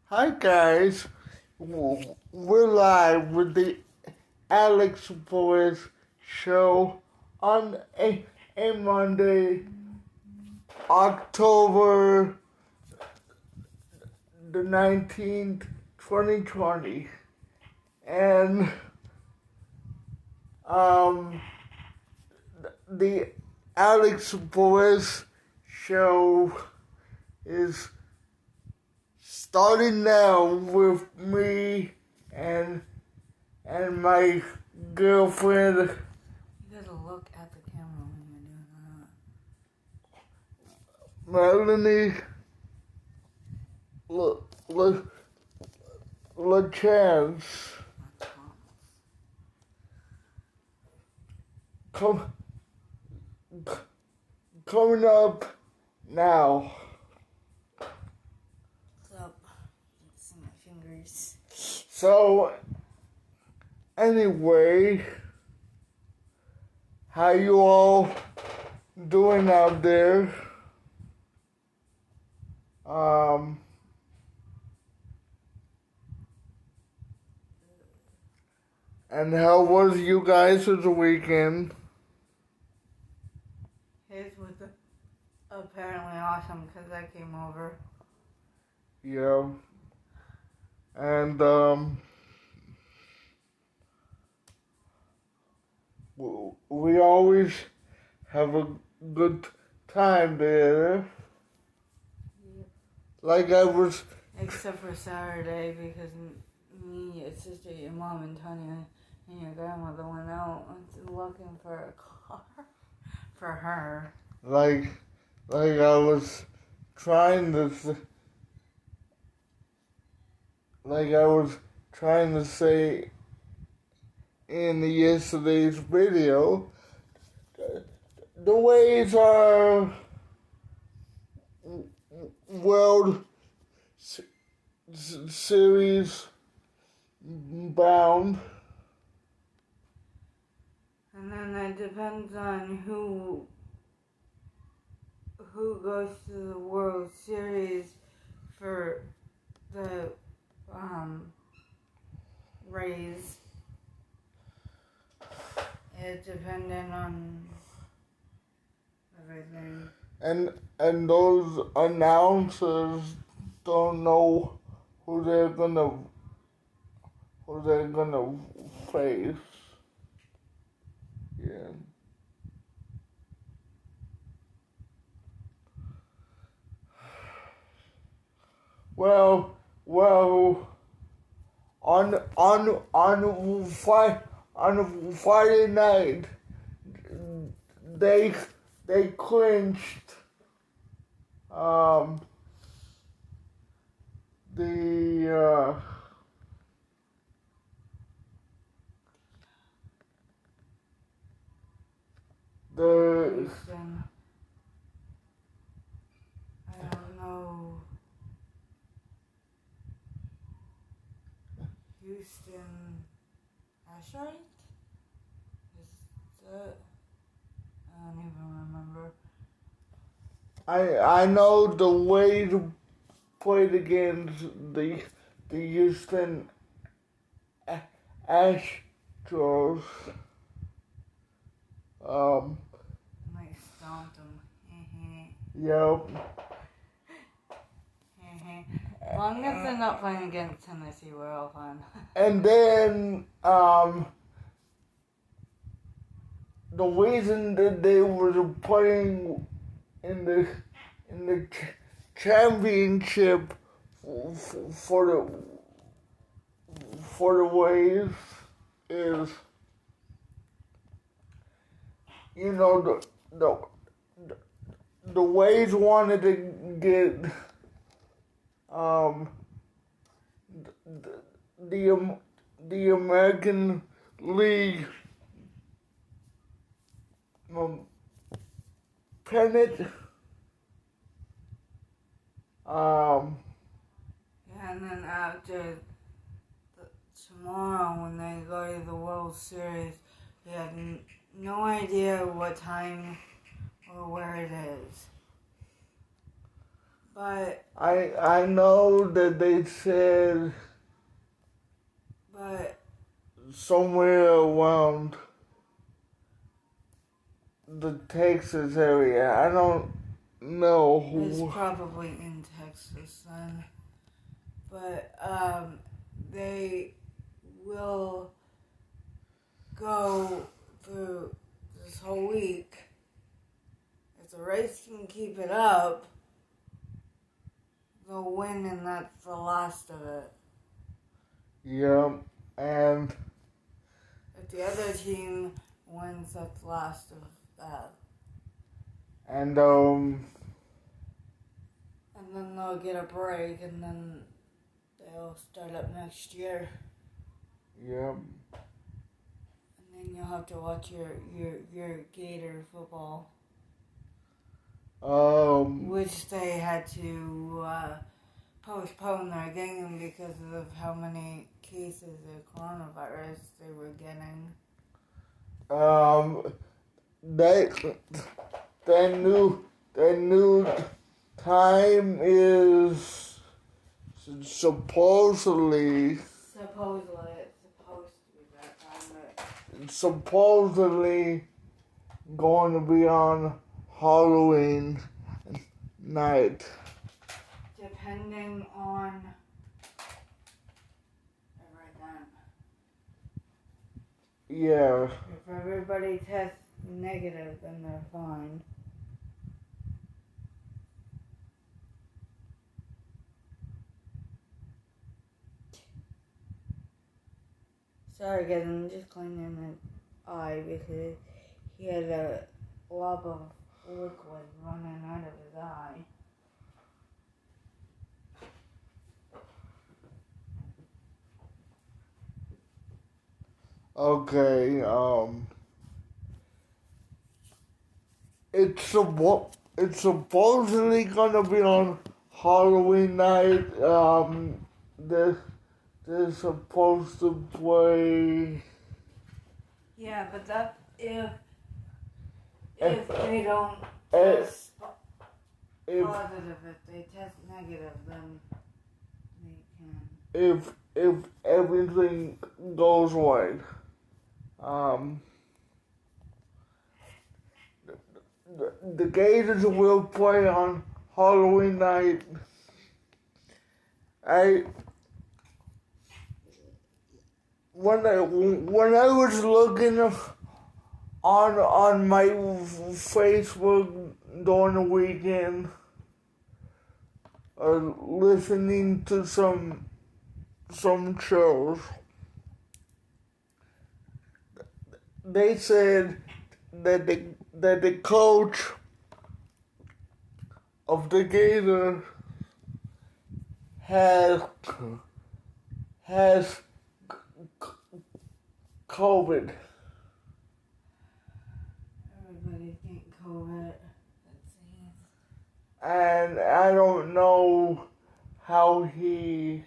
Hi guys, we're live with the Alex Perez show on a Monday, October the 19th, 2020. And the Alex Perez show is starting now with me and my girlfriend. You gotta look at the camera when you're doing Melanie. LaChance. that. Coming up now. Up. You can see my fingers. So, anyway, how you all doing out there? And how was you guys this weekend? His was apparently awesome because I came over. Yeah. And, we always have a good time there. Yep. Like I was... Except for Saturday because me, your sister, your mom, and Tanya, and your grandmother went out looking for a car for her. Like I was trying to... Like I was trying to say in yesterday's video, the ways are World Series bound. And then it depends on who goes to the World Series for the Rays. It depended on everything. And those announcers don't know who they're gonna face. Yeah. Well, on Friday night, they clinched the Houston. I don't know. Houston Ashite? Is that? I don't even remember. I know the way to played against the Houston Astros. I stomped them. Yep. As long as they're not playing against Tennessee, we're all fine. And then the reason that they were playing in the championship for the Waves is, you know, the Waves wanted to get the American League pennant. Yeah, and then after tomorrow, when they go to the World Series, we have no idea what time or where it is. But I know that they said somewhere around the Texas area. I don't know who. it's probably in Texas then. But they will go through this whole week. If the race can keep it up, they'll win, and that's the last of it. Yeah, and If the other team wins, that's the last of that. And then they'll get a break, and then they'll start up next year. yeah. And then you'll have to watch your Gator football. Which they had to postpone their game because of how many cases of coronavirus they were getting. Their new time is supposedly it's supposed to be that time, supposedly going to be on Halloween night. depending on everything. Yeah. If everybody tests negative, then they're fine. Sorry guys, I'm just cleaning my eye because he had a lob of liquid running out of his eye. Okay, it's supposedly gonna be on Halloween night. They're supposed to play. Yeah, but that if they don't if, test positive, if they test negative, then they can. if everything goes right. The Gators will play on Halloween night. When I was looking on my Facebook during the weekend, listening to some shows, they said that the coach of the Gators has COVID. Everybody's getting COVID. And I don't know how he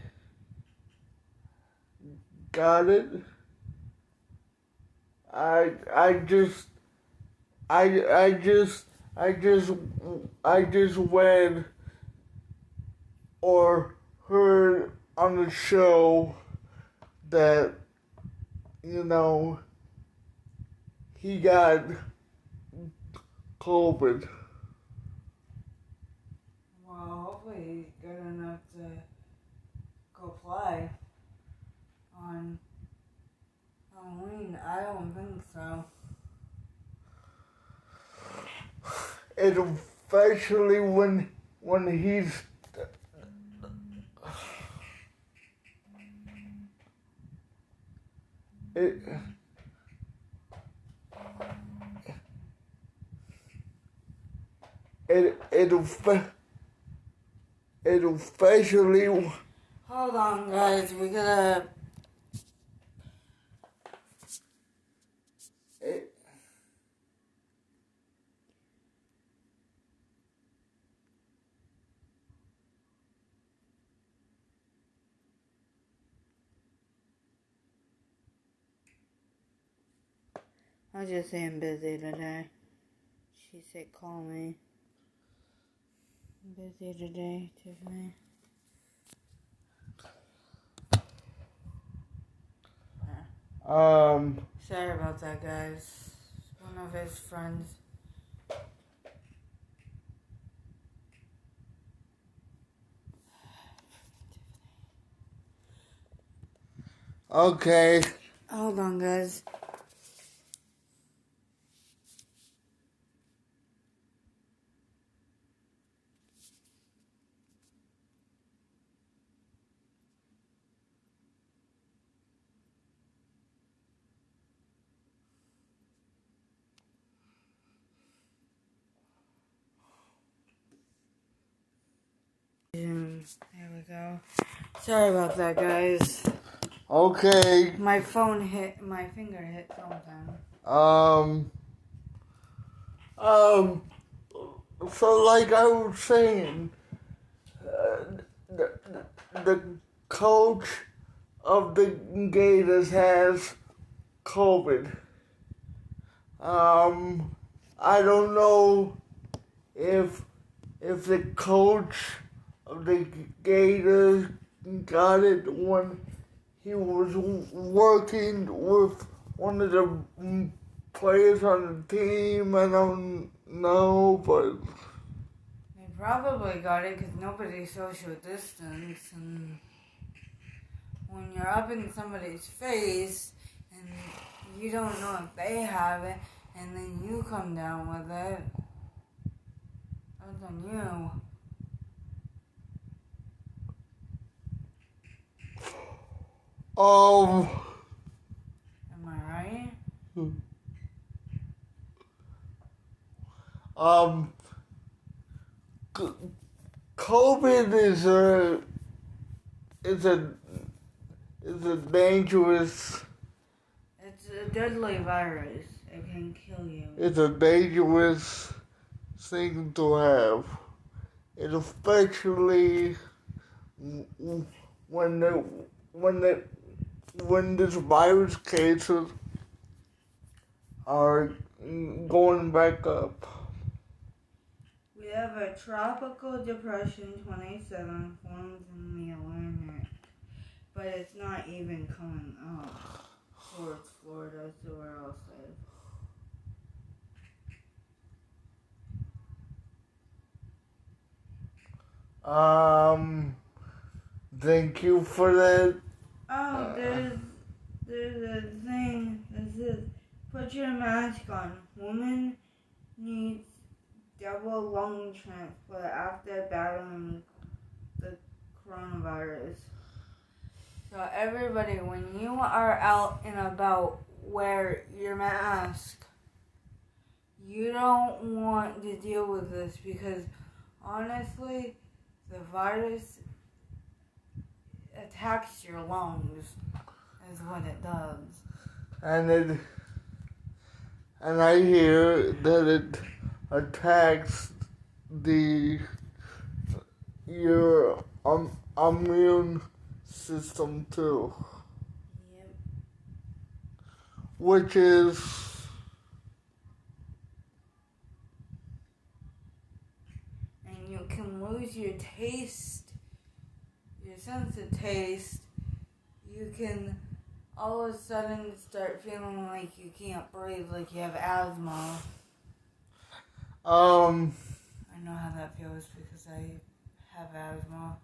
got it. I just read or heard on the show that, he got COVID. Well, hopefully he's good enough to go play on Halloween. I don't think so. And especially when he's it'll especially. Hold on, guys. We gotta. I was just saying busy today. She said call me. busy today, Tiffany. Sorry about that, guys. One of his friends. Okay. Hold on, guys. There we go. Sorry about that, guys. Okay. My finger hit something. So like I was saying, the, the coach of the Gators has COVID. I don't know if the coach of the Gators got it when he was working with one of the players on the team. I don't know, but They probably got it because nobody social distance, and when you're up in somebody's face and you don't know if they have it, and then you come down with it, that's on you. Am I right? COVID is a dangerous. It's a deadly virus. It can kill you. It's a dangerous thing to have, and especially when this virus cases are going back up. We have a tropical depression 27 forms in the Atlantic, but it's not even coming up towards Florida, so we're all safe. Thank you for that. Oh, there's a thing that says, put your mask on. Woman needs double lung transplant after battling the coronavirus. So everybody, when you are out and about, wear your mask. You don't want to deal with this because honestly, the virus attacks your lungs is what it does. And I hear that it attacks your immune system too. Yep. Which is And you can lose your taste, your sense of taste. You can all of a sudden start feeling like you can't breathe, like you have asthma. I know how that feels because I have asthma.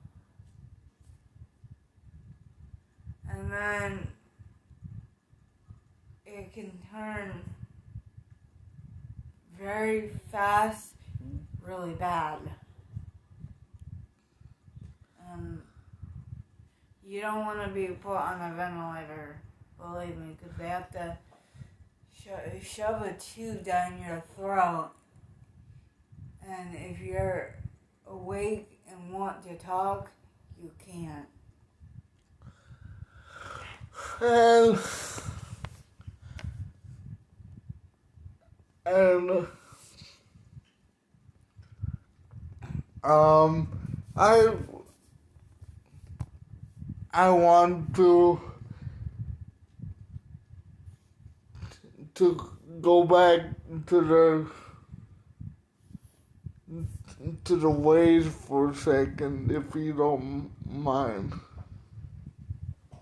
And then it can turn very fast, really bad. You don't want to be put on a ventilator, believe me, because they have to shove a tube down your throat. And if you're awake and want to talk, you can't. and I want to go back to to the waves for a second, if you don't mind.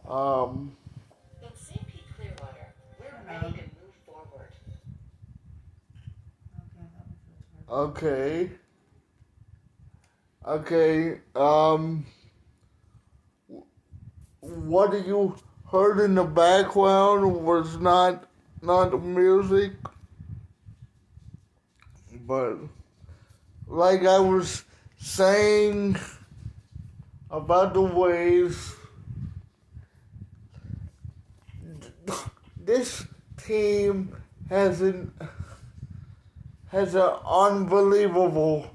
In St. Pete Clearwater, we're ready to move forward. Okay. What you heard in the background was not music, but like I was saying about the waves, this team has an unbelievable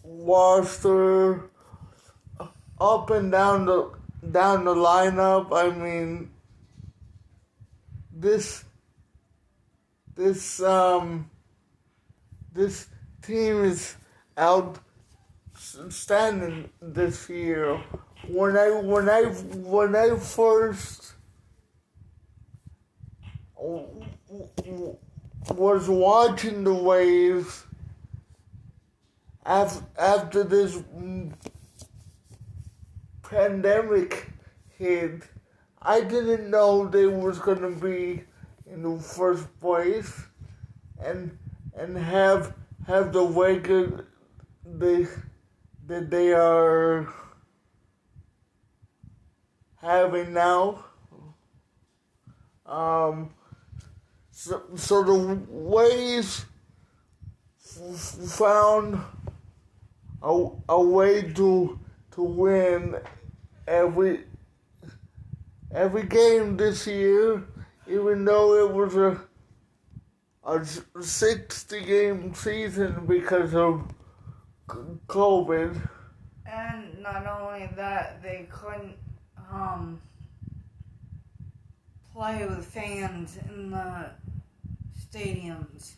roster up and down the lineup. I mean, this team is outstanding this year. When I first was watching the Waves after this pandemic hit, I didn't know they was gonna be in the first place and have the record that they are having now. So the Waves found a way to win every game this year, even though it was a 60-game season because of COVID. And not only that, they couldn't play with fans in the stadiums.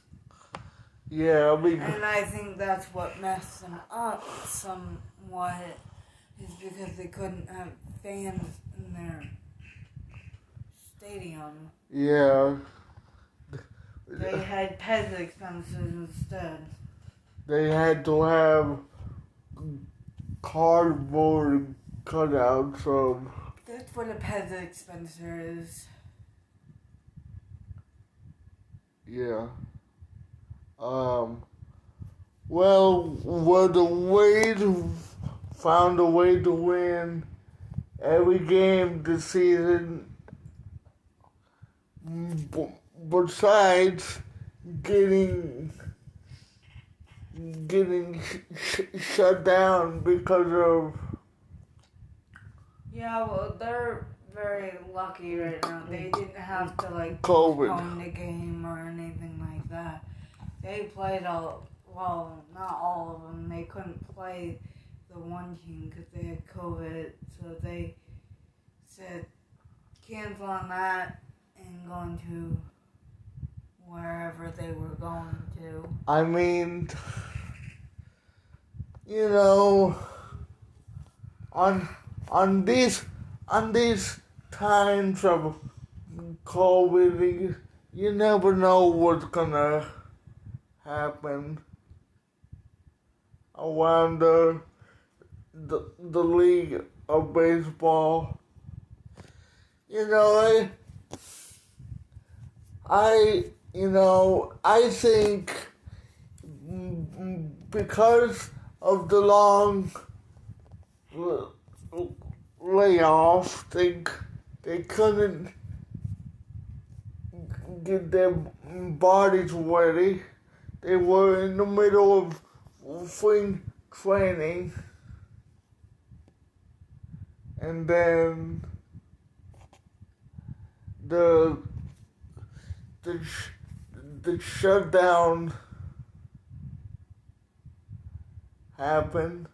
Yeah, and I think that's what messed them up somewhat, is because they couldn't have fans in their stadium. Yeah. They had Perez expenses instead. They had to have cardboard cutouts of. That's what a Perez expenser is. Yeah. Well, the Waves found a way to win every game this season, besides getting shut down because of. Yeah, well, they're very lucky right now. They didn't have to COVID. Postpone the game or anything like that. They played not all of them. They couldn't play the one team because they had COVID, so they said cancel on that and going to wherever they were going to. I mean, on these times of COVID, you never know what's gonna happen around the league of baseball. I think because of the long layoff, they couldn't get their bodies ready. They were in the middle of spring training, and then the shutdown happened,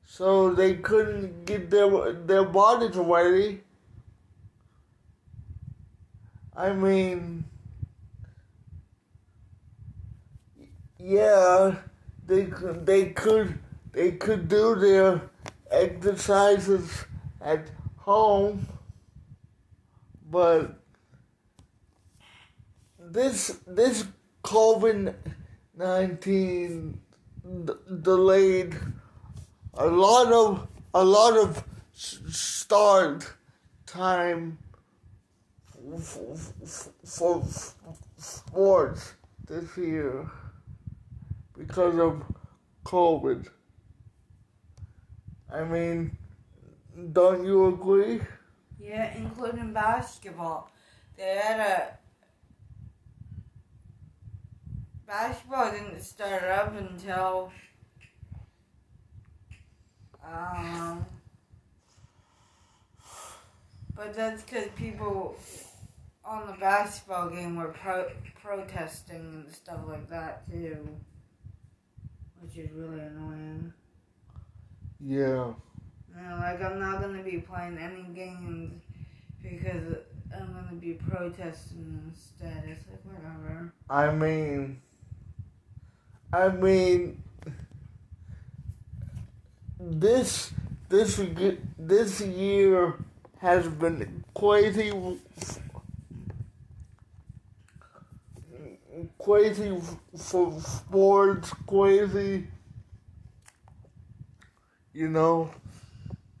so they couldn't get their bodies ready. I mean, yeah, they could do their exercises at home, but this COVID-19 delayed a lot of start time for sports this year because of COVID. I mean, don't you agree? Yeah, including basketball. Basketball didn't start up until but that's because people on the basketball game were protesting and stuff like that too, which is really annoying. Yeah. Like I'm not gonna be playing any games because I'm gonna be protesting instead. It's like whatever. I mean, this year has been crazy for sports, crazy, you know.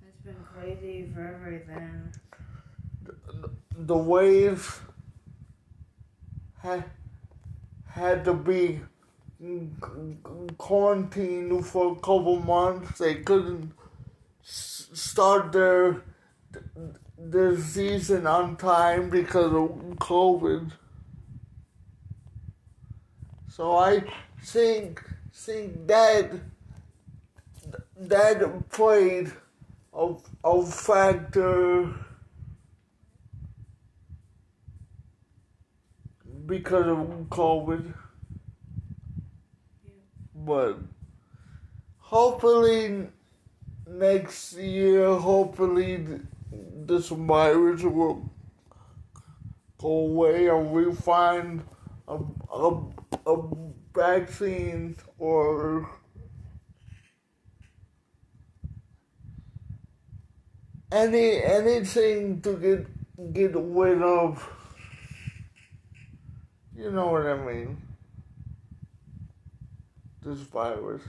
It's been crazy for everything. The waves had to be quarantined for a couple months. They couldn't start their season on time because of COVID. So I think that played a factor because of COVID. But hopefully next year, this virus will go away and we find a vaccine or anything to get rid of. You know what I mean? This virus.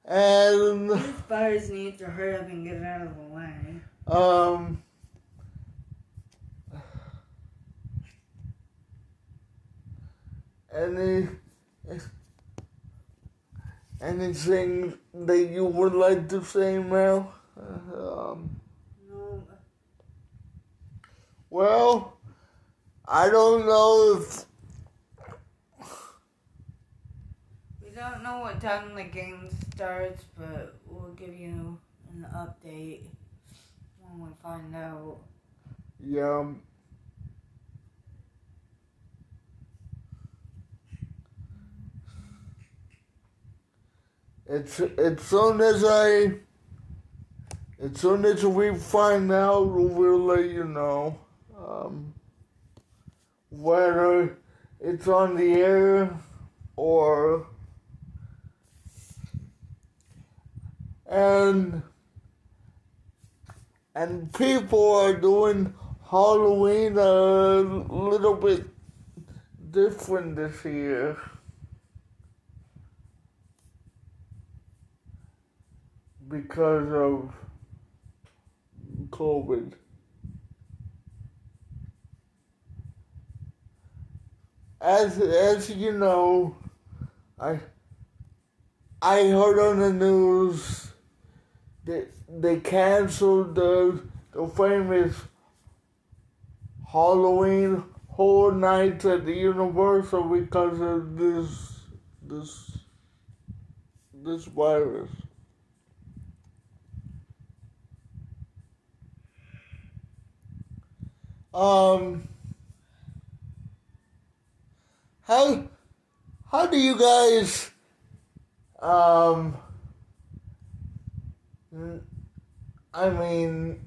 And this virus needs to hurry up and get it out of the way. Anything that you would like to say, Mel? No. Well, I don't know if We don't know what time the game starts, but we'll give you an update when we find out. yeah. As soon as we find out, we'll let you know. Whether it's on the air or and people are doing Halloween a little bit different this year. Because of COVID. As you know, I heard on the news that they canceled the famous Halloween Horror Nights at the Universal because of this virus. How do you guys I mean,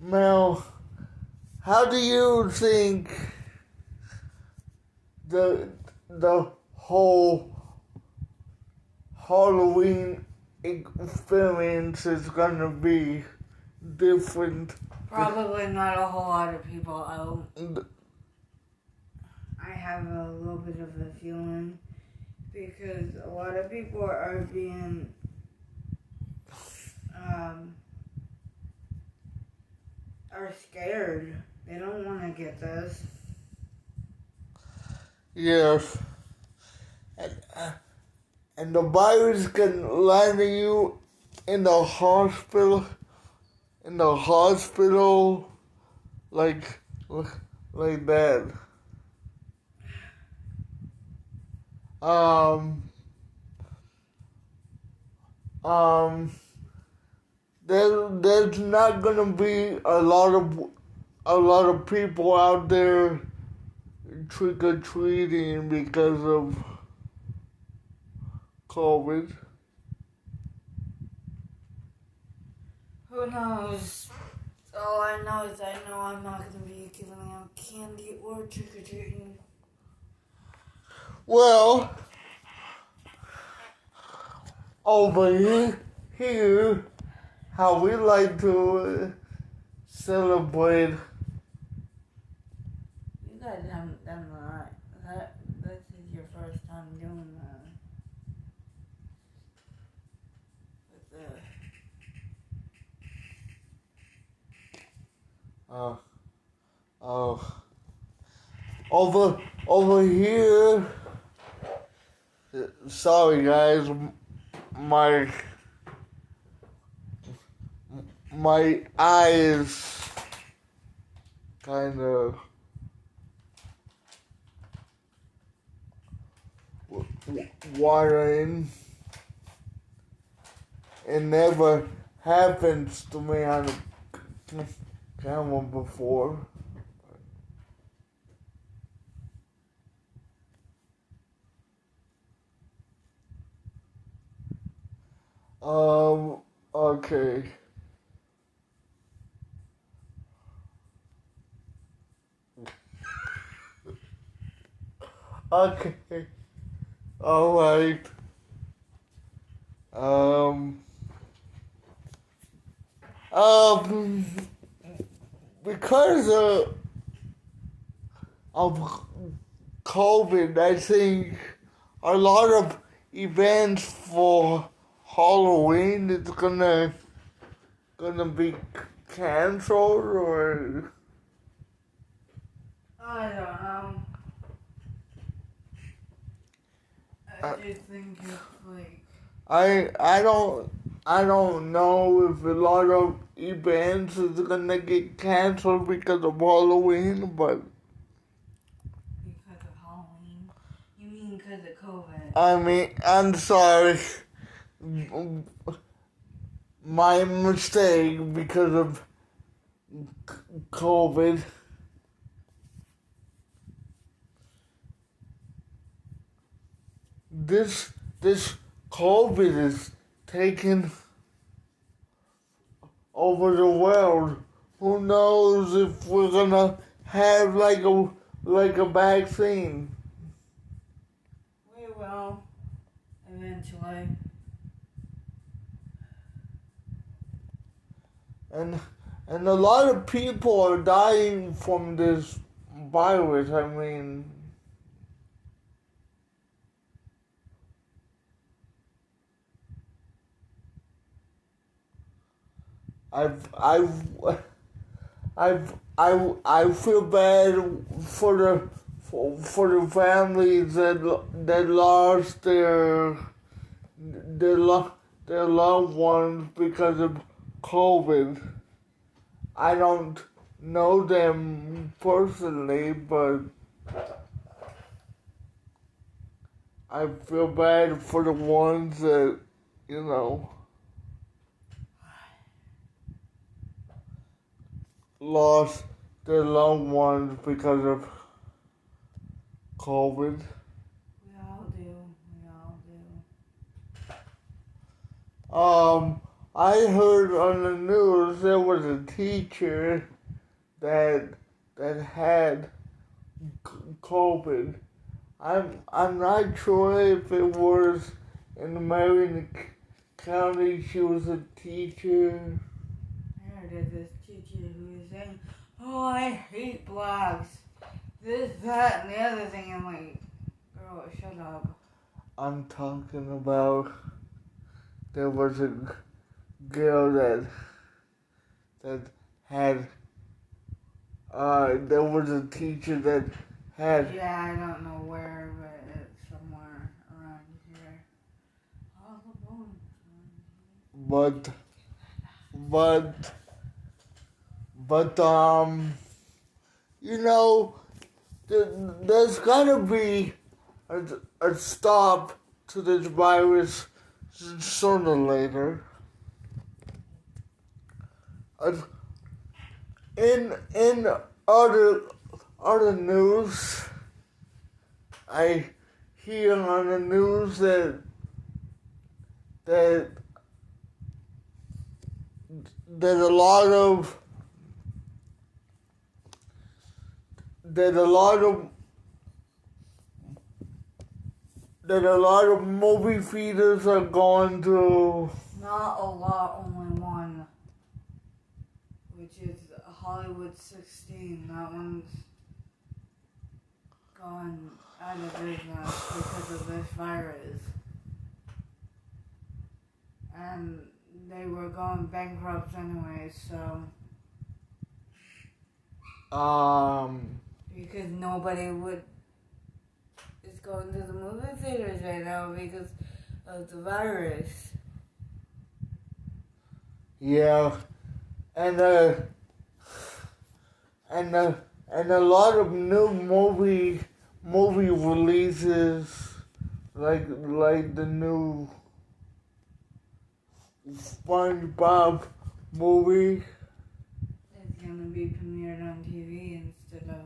Mel, how do you think the whole Halloween experience is gonna be different? Probably not a whole lot of people out. I have a little bit of a feeling because a lot of people are being are scared. They don't want to get this. Yes. And the virus can land you in the hospital, like that. Um, um, there's not gonna be a lot of people out there trick or treating because of COVID. Who knows? All I know is I know I'm not going to be giving out candy or trick-or-treating. Well, over here, how we like to celebrate. You guys haven't done that. This is your first time doing that. Over here. Sorry, guys. My eyes kind of watering. It never happens to me on the camera before. Okay. Okay. All right. Because of COVID, I think a lot of events for Halloween is gonna be canceled, or I don't know. I just think it's like I don't know if a lot of events is gonna get canceled because of Halloween, but because of Halloween. You mean because of COVID? I mean, I'm sorry. My mistake because of COVID. This COVID is taking over the world. Who knows if we're gonna have like a vaccine? We will eventually. And a lot of people are dying from this virus. I mean, I feel bad for the families that lost their loved ones because of COVID. I don't know them personally, but I feel bad for the ones that, lost their loved ones because of COVID. We all do. I heard on the news there was a teacher that had COVID. I'm not sure if it was in Marion County. She was a teacher. I heard of this teacher who was saying, "Oh, I hate blacks. this, that, and the other thing. I'm like, girl, shut up. I'm talking about there was a girl that had there was a teacher that had Yeah, I don't know where, but it's somewhere around here. All the bones around but you know, there's gotta be a stop to this virus sooner or later. In other news, I hear on the news that that that a lot of that a lot of that a lot of movie theaters are going to. Not a lot, only one. Which is Hollywood 16. That one's gone out of business because of this virus. And they were going bankrupt anyway, so. Because nobody is going to the movie theaters right now because of the virus. Yeah, and a lot of new movie releases, like the new SpongeBob movie. It's gonna be premiered on TV instead of,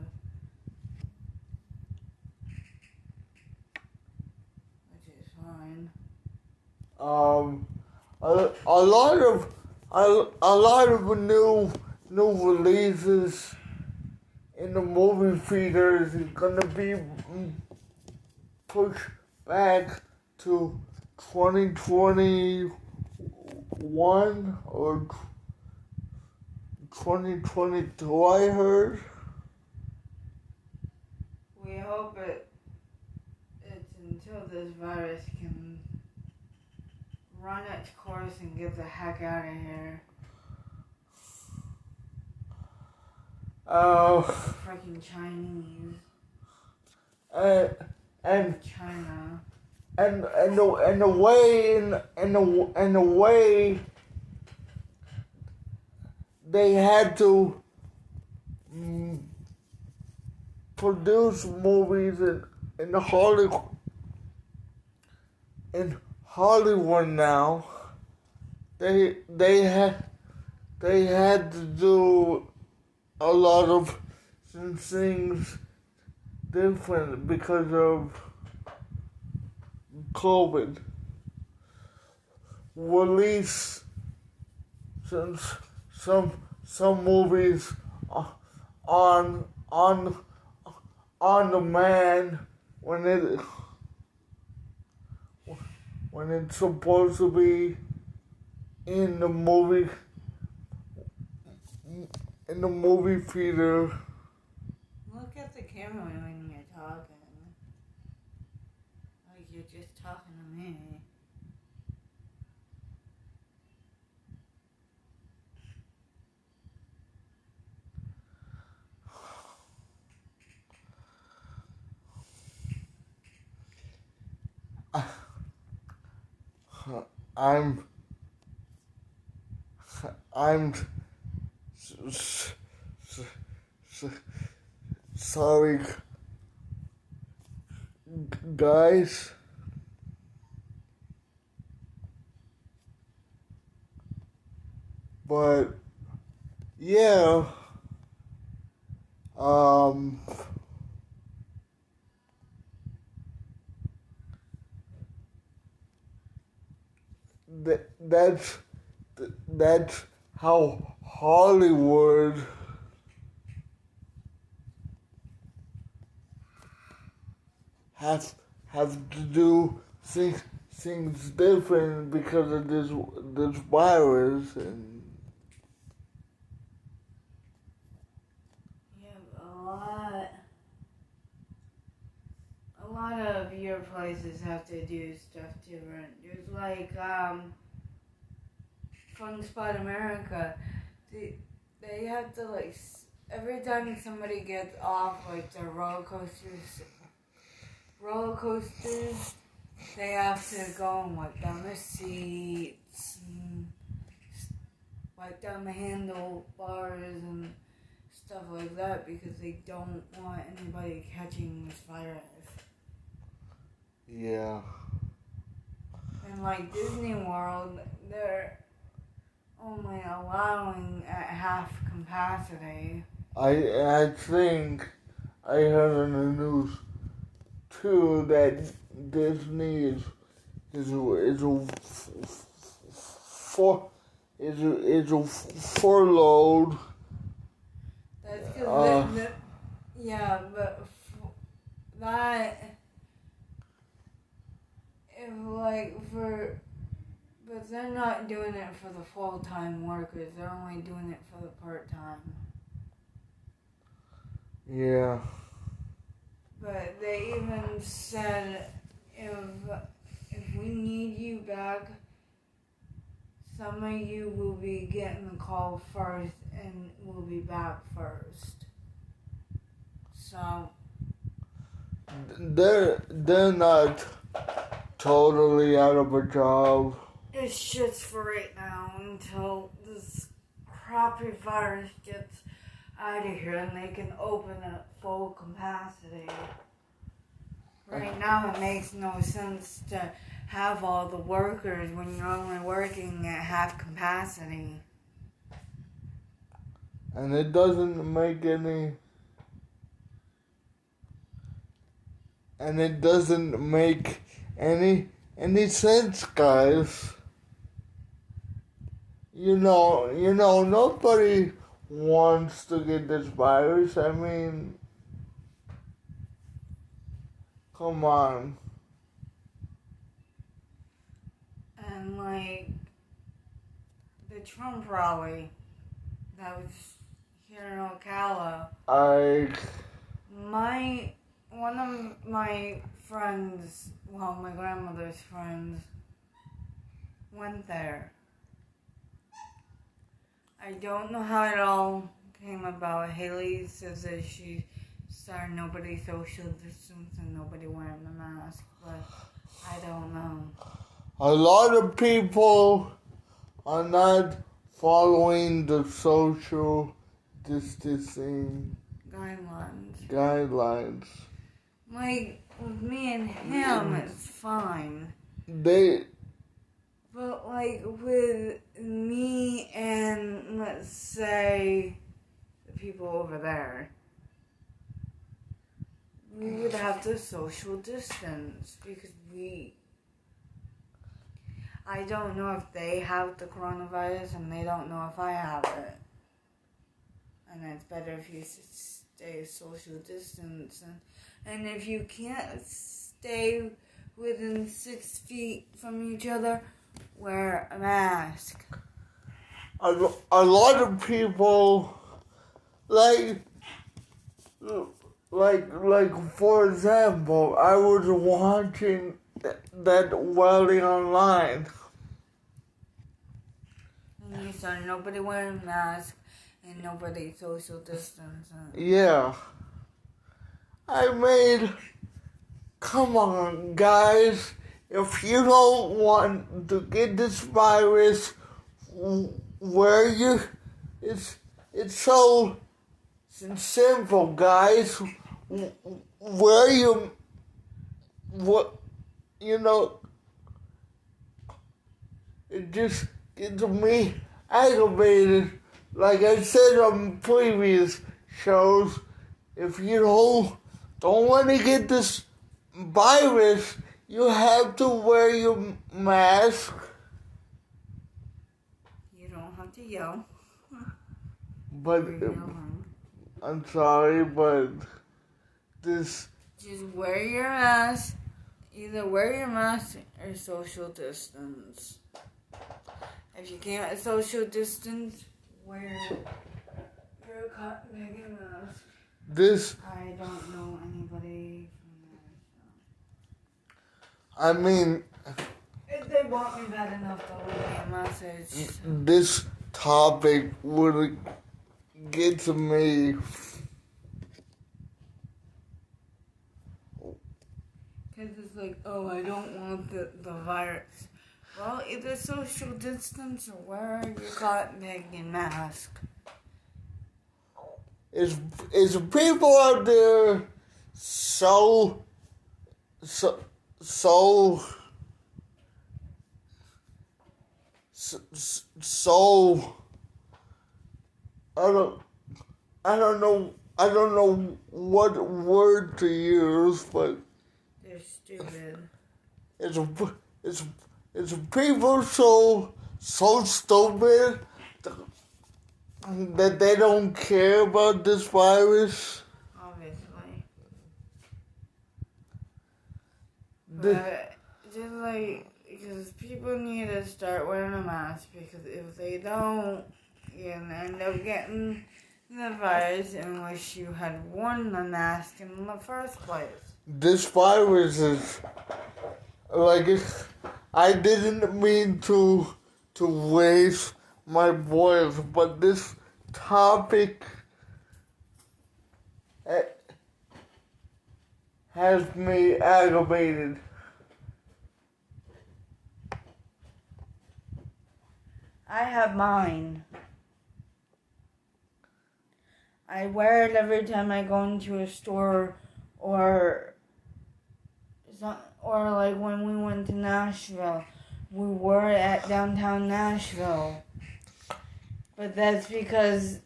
which is fine. A lot of new releases in the movie theaters is gonna be pushed back to 2021 or 2022, I heard. We hope it's until this virus can run its course and get the heck out of here. Freaking Chinese. And China. and the way they had to produce movies in Hollywood now. They had to do a lot of things different because of COVID. Release some movies on demand when it's supposed to be in the movie theater. Look at the camera when you're talking. Like you're just talking to me. I'm sorry, guys. But yeah, that's how Hollywood have to do things different because of this virus. And You have a lot your places have to do stuff different. There's like, Fun Spot America, they have to like, every time somebody gets off like the roller coasters, they have to go and wipe down the seats and wipe down the handlebars and stuff like that because they don't want anybody catching this virus. Yeah. And like Disney World, they're only allowing at half capacity. I think I heard on the news too that Disney is furloughed. That's because yeah, but that if but they're not doing it for the full-time workers. They're only doing it for the part-time. Yeah. But they even said if we need you back, some of you will be getting the call first and will be back first. So They're not totally out of a job. it's just for right now until this crappy virus gets out of here and they can open at full capacity. Right now it makes no sense to have all the workers when you're only working at half capacity. And it doesn't make any sense, guys. You know, nobody wants to get this virus. I mean, come on. And like the Trump rally that was here in Ocala, one of my friends, well, my grandmother's friends, went there. I don't know how it all came about. Haley says that she saw nobody social distance and nobody wearing a mask, but I don't know. A lot of people are not following the social distancing guidelines. Like, with me and him, it's fine. But, like, with me and, let's say, the people over there, we would have to social distance because I don't know if they have the coronavirus and they don't know if I have it. And it's better if you stay social distance. And if you can't stay within 6 feet from each other, wear a mask. A lot of people, like for example, I was watching that rally online. And you saw nobody wearing masks and nobody social distancing. Yeah. I mean, come on, guys. If you don't want to get this virus, it's so simple, guys. It just gets me aggravated. Like I said on previous shows, if you don't want to get this virus, you have to wear your mask. You don't have to yell. But I'm sorry, but this... Just wear your mask. Either wear your mask or social distance. If you can't social distance, wear your cotton bag mask. This... I don't know anybody from there, so... I mean, If they want me bad enough to leave me a message. this topic would get to me. Because it's like, oh, I don't want the virus. Well, either social distance or wear your cotton picking mask. Is people out there so I don't know what word to use, but They're stupid. it's people so stupid that they don't care about this virus. Obviously. The- But just like, because people need to start wearing a mask, because if they don't, you're going to end up getting the virus in which you had worn the mask in the first place. This virus is like I didn't mean to waste my voice, but this topic has me aggravated. I have mine. I wear it every time I go into a store, or like when we went to Nashville, we wore it at downtown Nashville. But that's because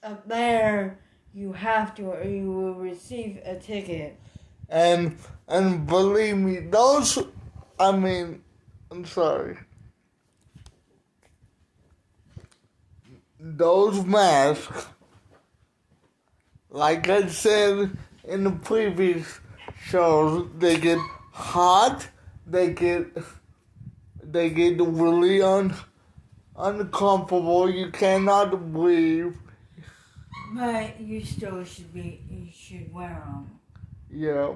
up there you have to, or you will receive a ticket. And believe me, I'm sorry. Those masks, like I said in the previous shows, they get hot, they get really uncomfortable, you cannot breathe. But you still should wear them. Yeah.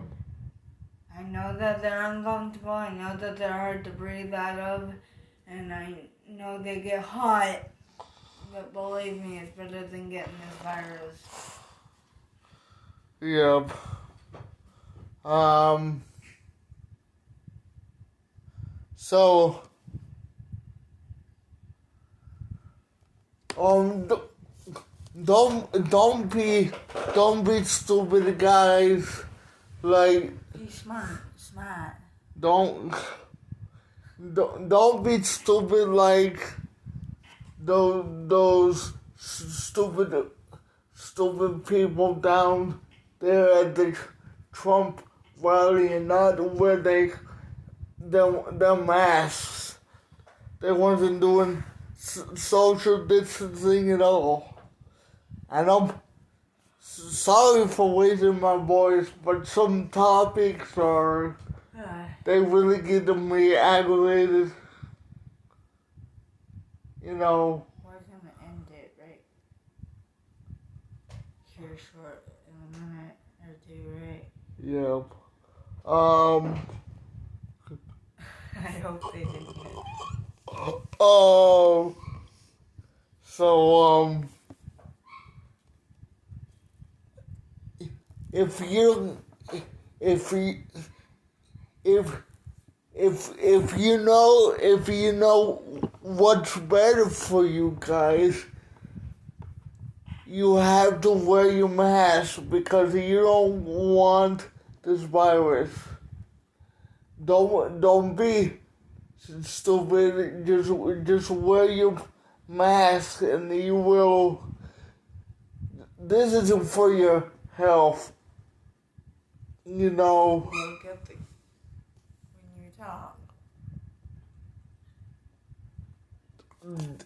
I know that they're uncomfortable, I know that they're hard to breathe out of, and I know they get hot, but believe me, it's better than getting this virus. Yep. So, don't be stupid, guys. Like, Be smart. don't be stupid like those stupid people down there at the Trump rally and not wear their masks. They wasn't doing social distancing at all. And I'm sorry for wasting my voice, but some topics they really get me aggravated. You know. We're gonna end it right here short in a minute or two, right? Yep. I hope they didn't. So, if you know what's better for you guys, you have to wear your mask because you don't want this virus. Don't be stupid. Just wear your mask and you will. This isn't for your health. You know. Look at when you talk.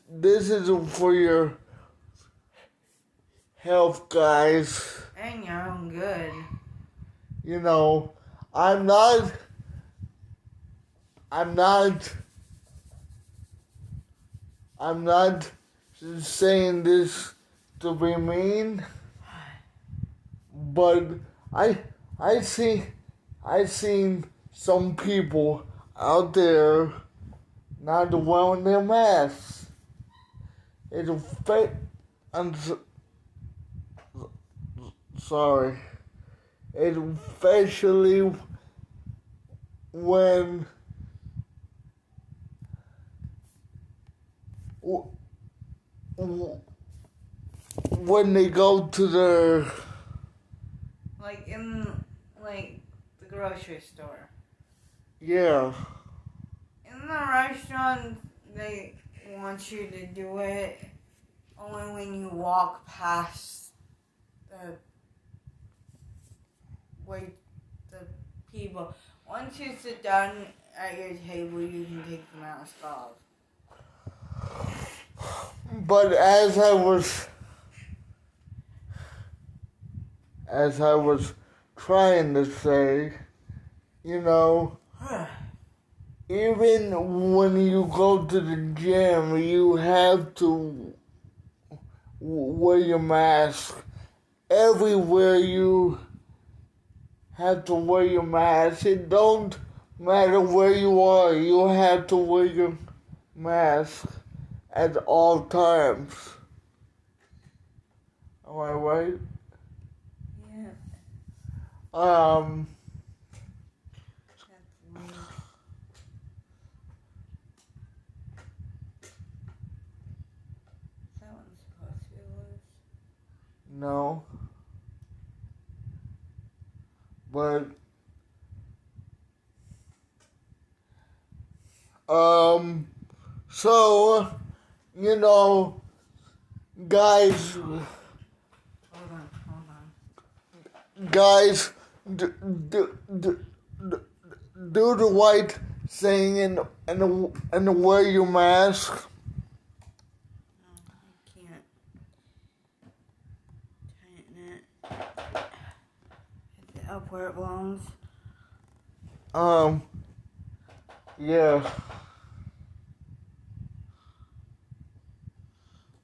This isn't for your health, guys. And your own good. You know, I'm not saying this to be mean, but I seen some people out there not wearing their masks. It affect. I'm sorry. It especially when they go to the Like in the grocery store. yeah. In the restaurant, they want you to do it only when you walk past the people. Once you sit down at your table, you can take the mask off. But as I was trying to say, you know, even when you go to the gym, you have to wear your mask. Everywhere you have to wear your mask. It don't matter where you are, you have to wear your mask at all times. Am I right? Yeah. That's weird. That one's supposed to be loose. No. But so you know, guys, Hold on. guys, do the right thing and wear your mask. No, I can't tighten it. Is it up where it belongs? Yeah.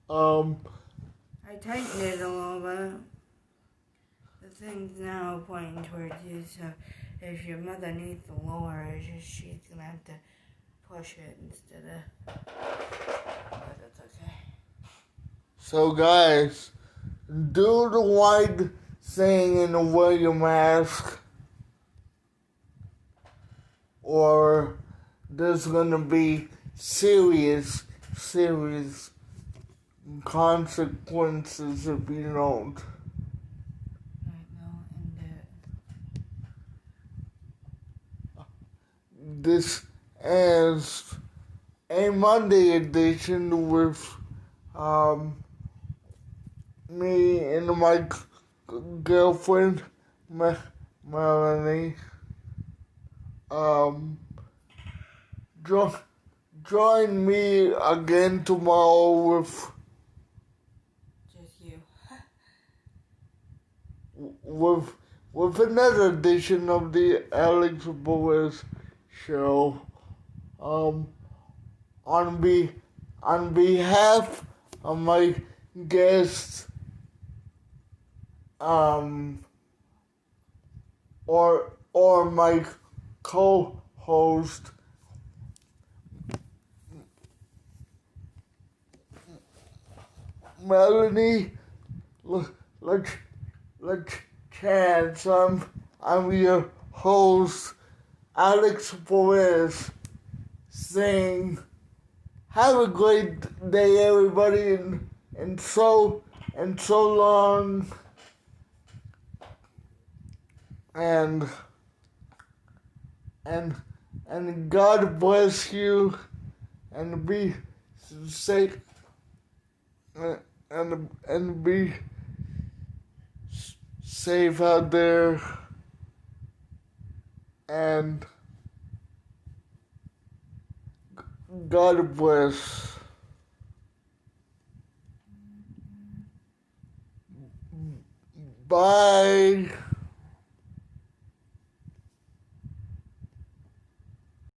I tightened it a little bit. The thing's now pointing towards you, so if your mother needs to lower it, she's gonna have to push it instead of. But that's okay. So guys, do the right thing and wear your mask, or there's gonna be serious consequences if you don't. Right now, and This is a Monday edition with me and my girlfriend Melanie. Join me again tomorrow just you. with another edition of the Alex Perez Show. On behalf of my guests, or my co-host, Melanie LaChance. I'm your host, Alex Perez, saying, have a great day, everybody, and so long, and God bless you, and be safe, and be safe out there, and God bless. Bye.